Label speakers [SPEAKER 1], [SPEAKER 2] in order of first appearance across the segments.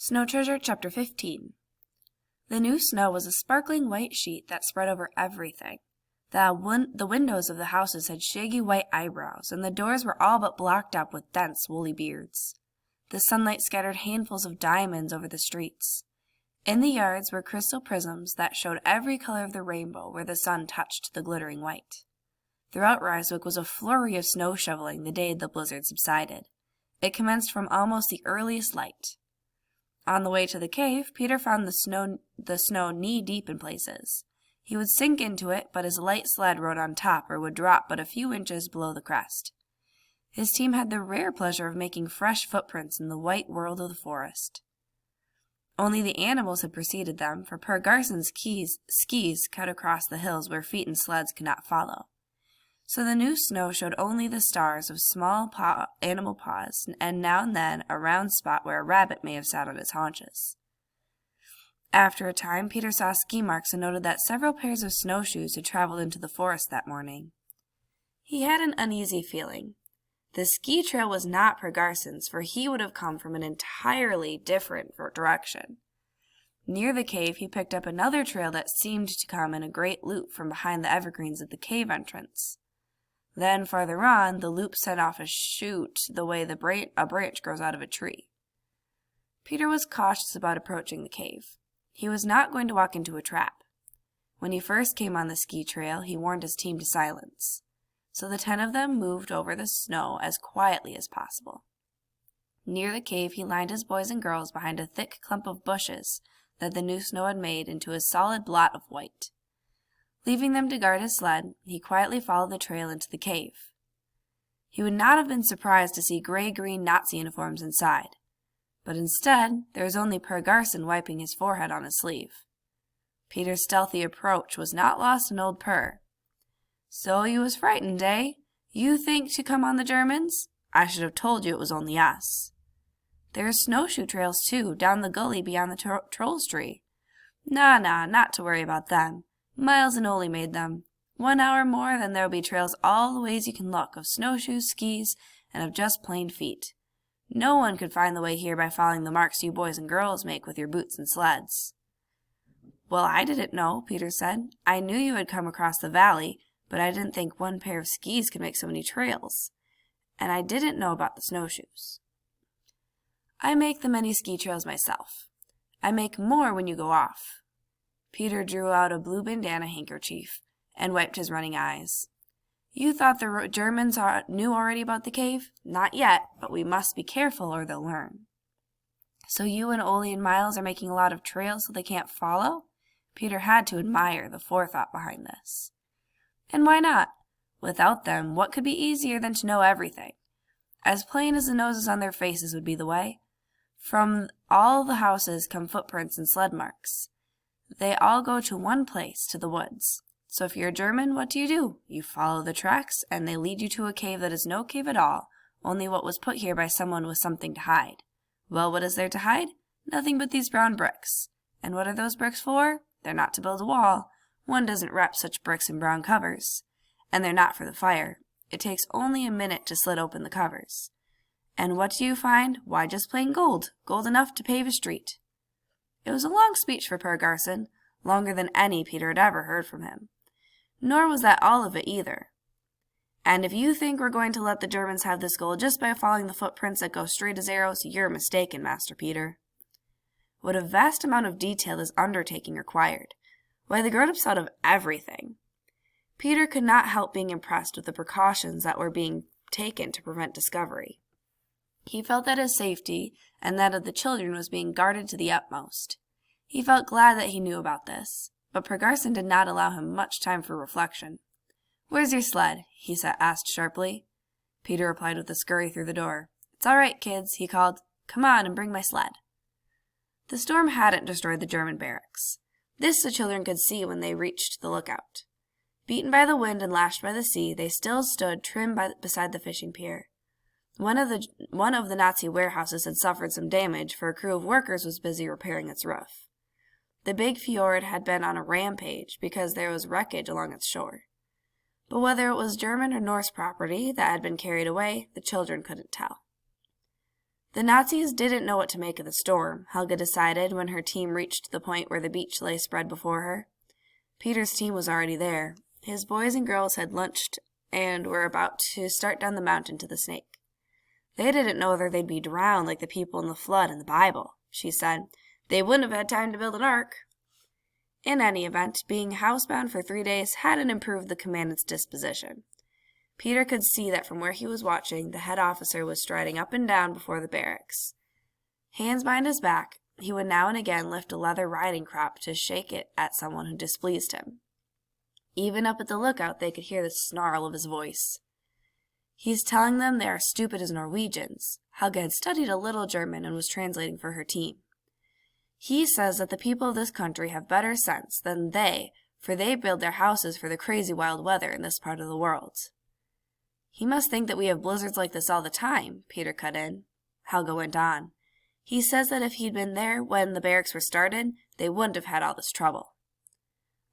[SPEAKER 1] Snow Treasure Chapter 15. The new snow was a sparkling white sheet that spread over everything. The windows of the houses had shaggy white eyebrows, and the doors were all but blocked up with dense, woolly beards. The sunlight scattered handfuls of diamonds over the streets. In the yards were crystal prisms that showed every color of the rainbow where the sun touched the glittering white. Throughout Ryswick was a flurry of snow shoveling the day the blizzard subsided. It commenced from almost the earliest light. On the way to the cave, Peter found the snow knee-deep in places. He would sink into it, but his light sled rode on top or would drop but a few inches below the crest. His team had the rare pleasure of making fresh footprints in the white world of the forest. Only the animals had preceded them, for Per Garson's skis cut across the hills where feet and sleds could not follow. So the new snow showed only the stars of small animal paws, and now and then a round spot where a rabbit may have sat on its haunches. After a time, Peter saw ski marks and noted that several pairs of snowshoes had traveled into the forest that morning. He had an uneasy feeling. The ski trail was not Per Garson's, for he would have come from an entirely different direction. Near the cave, he picked up another trail that seemed to come in a great loop from behind the evergreens at the cave entrance. Then, farther on, the loop set off a shoot the way a branch grows out of a tree. Peter was cautious about approaching the cave. He was not going to walk into a trap. When he first came on the ski trail, he warned his team to silence. So the 10 of them moved over the snow as quietly as possible. Near the cave, he lined his boys and girls behind a thick clump of bushes that the new snow had made into a solid blot of white. Leaving them to guard his sled, he quietly followed the trail into the cave. He would not have been surprised to see gray-green Nazi uniforms inside, but instead there was only Per Garson wiping his forehead on his sleeve. Peter's stealthy approach was not lost on old Per. "So you was frightened, eh? You think to come on the Germans? I should have told you it was only us. There's snowshoe trails, too, down the gully beyond the Trolls Tree. Nah, not to worry about them. Miles and Ole made them. 1 hour more, then there'll be trails all the ways you can look, of snowshoes, skis, and of just plain feet. No one could find the way here by following the marks you boys and girls make with your boots and sleds." "Well, I didn't know," Peter said. "I knew you had come across the valley, but I didn't think one pair of skis could make so many trails. And I didn't know about the snowshoes." "I make the many ski trails myself. I make more when you go off." Peter drew out a blue bandana handkerchief and wiped his running eyes. "You thought the Germans knew already about the cave? Not yet, but we must be careful or they'll learn." "So you and Ole and Miles are making a lot of trails so they can't follow?" Peter had to admire the forethought behind this. "And why not? Without them, what could be easier than to know everything? As plain as the noses on their faces would be the way. From all the houses come footprints and sled marks. They all go to one place, to the woods. So if you're a German, what do? You follow the tracks, and they lead you to a cave that is no cave at all, only what was put here by someone with something to hide. Well, what is there to hide? Nothing but these brown bricks. And what are those bricks for? They're not to build a wall. One doesn't wrap such bricks in brown covers. And they're not for the fire. It takes only a minute to slit open the covers. And what do you find? Why, just plain gold. Gold enough to pave a street." It was a long speech for Per Garson, longer than any Peter had ever heard from him. Nor was that all of it either. "And if you think we're going to let the Germans have this gold just by following the footprints that go straight as arrows, you're mistaken, Master Peter." What a vast amount of detail this undertaking required. Why, the grown-ups thought of everything. Peter could not help being impressed with the precautions that were being taken to prevent discovery. He felt that his safety and that of the children was being guarded to the utmost. He felt glad that he knew about this, but Per Garson did not allow him much time for reflection. "Where's your sled?" he asked sharply. Peter replied with a scurry through the door. "It's all right, kids," he called. "Come on and bring my sled." The storm hadn't destroyed the German barracks. This the children could see when they reached the lookout. Beaten by the wind and lashed by the sea, they still stood trim beside the fishing pier. One of the Nazi warehouses had suffered some damage, for a crew of workers was busy repairing its roof. The big fjord had been on a rampage because there was wreckage along its shore. But whether it was German or Norse property that had been carried away, the children couldn't tell. The Nazis didn't know what to make of the storm, Helga decided when her team reached the point where the beach lay spread before her. Peter's team was already there. His boys and girls had lunched and were about to start down the mountain to the Snake. They didn't know whether they'd be drowned like the people in the flood in the Bible, she said. They wouldn't have had time to build an ark. In any event, being housebound for 3 days hadn't improved the commandant's disposition. Peter could see that from where he was watching, the head officer was striding up and down before the barracks. Hands behind his back, he would now and again lift a leather riding crop to shake it at someone who displeased him. Even up at the lookout, they could hear the snarl of his voice. He's telling them they are stupid as Norwegians. Helga had studied a little German and was translating for her team. He says that the people of this country have better sense than they, for they build their houses for the crazy wild weather in this part of the world. He must think that we have blizzards like this all the time, Peter cut in. Helga went on. He says that if he'd been there when the barracks were started, they wouldn't have had all this trouble.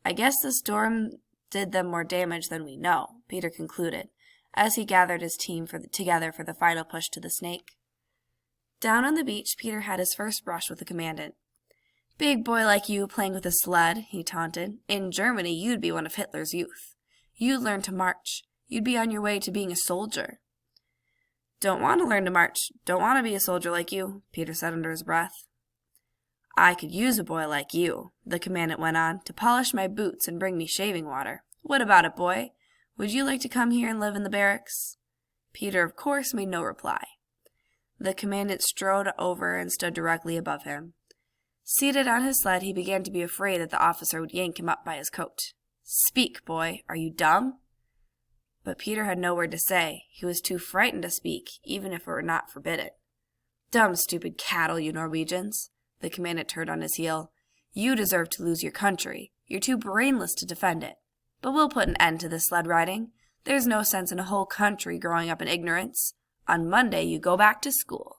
[SPEAKER 1] I guess the storm did them more damage than we know, Peter concluded, as he gathered his team together for the final push to the Snake. Down on the beach, Peter had his first brush with the commandant. Big boy like you playing with a sled, he taunted. In Germany, you'd be one of Hitler's youth. You'd learn to march. You'd be on your way to being a soldier. Don't want to learn to march. Don't want to be a soldier like you, Peter said under his breath. I could use a boy like you, the commandant went on, to polish my boots and bring me shaving water. What about it, boy? Would you like to come here and live in the barracks? Peter, of course, made no reply. The commandant strode over and stood directly above him. Seated on his sled, he began to be afraid that the officer would yank him up by his coat. Speak, boy. Are you dumb? But Peter had no word to say. He was too frightened to speak, even if it were not forbidden. Dumb, stupid cattle, you Norwegians. The commandant turned on his heel. You deserve to lose your country. You're too brainless to defend it. But we'll put an end to this sled riding. There's no sense in a whole country growing up in ignorance. On Monday, you go back to school.